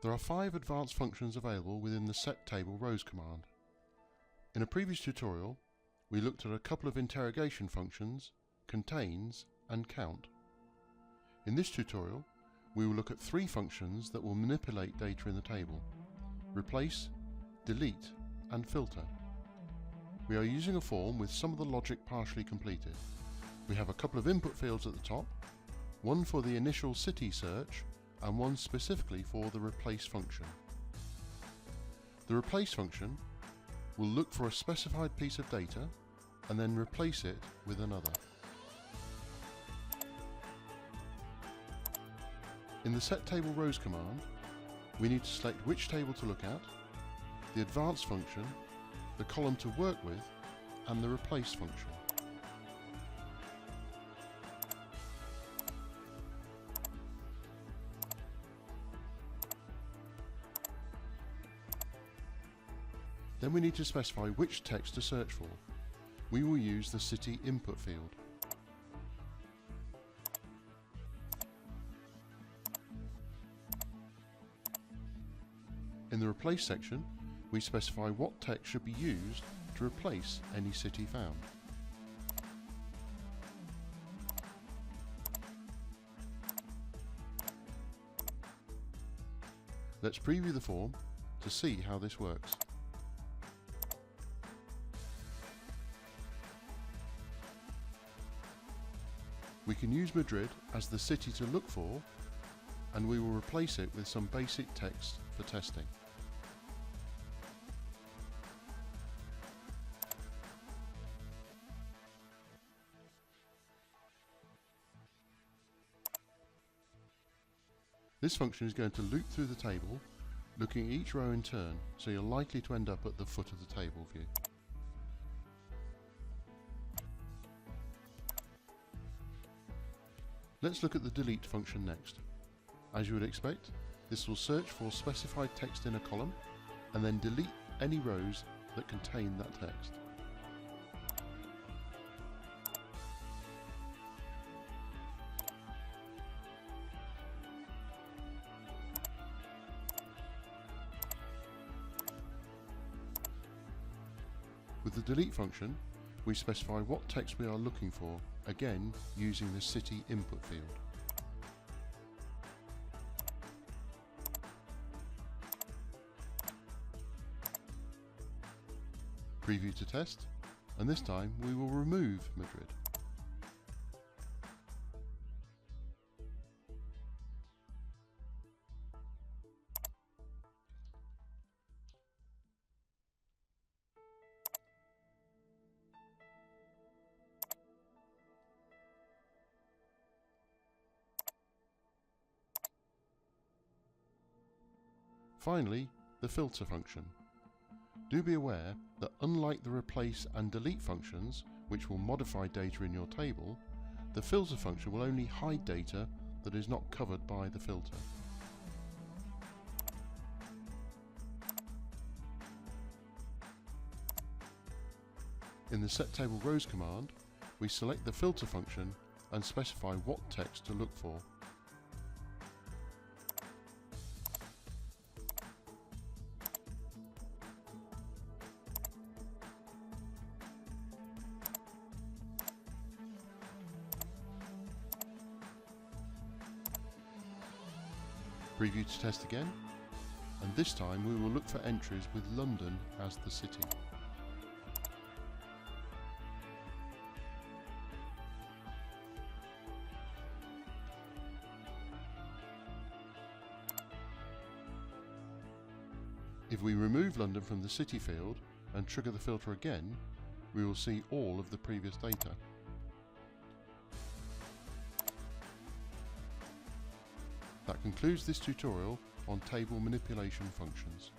There are 5 advanced functions available within the set table rows command. In a previous tutorial, we looked at a couple of interrogation functions, contains and count. In this tutorial, we will look at 3 functions that will manipulate data in the table: replace, delete and filter. We are using a form with some of the logic partially completed. We have a couple of input fields at the top, one for the initial city search and one specifically for the replace function. The replace function will look for a specified piece of data and then replace it with another. In the set table rows command, we need to select which table to look at, the advanced function, the column to work with, and the replace function. Then we need to specify which text to search for. We will use the city input field. In the replace section, we specify what text should be used to replace any city found. Let's preview the form to see how this works. We can use Madrid as the city to look for, and we will replace it with some basic text for testing. This function is going to loop through the table, looking at each row in turn, so you're likely to end up at the foot of the table view. Let's look at the delete function next. As you would expect, this will search for specified text in a column and then delete any rows that contain that text. With the delete function, we specify what text we are looking for, again using the city input field. Preview to test, and this time we will remove Madrid. Finally, the filter function. Do be aware that unlike the replace and delete functions, which will modify data in your table, the filter function will only hide data that is not covered by the filter. In the set table rows command, we select the filter function and specify what text to look for. Preview to test again, and this time we will look for entries with London as the city. If we remove London from the city field and trigger the filter again, we will see all of the previous data. That concludes this tutorial on table manipulation functions.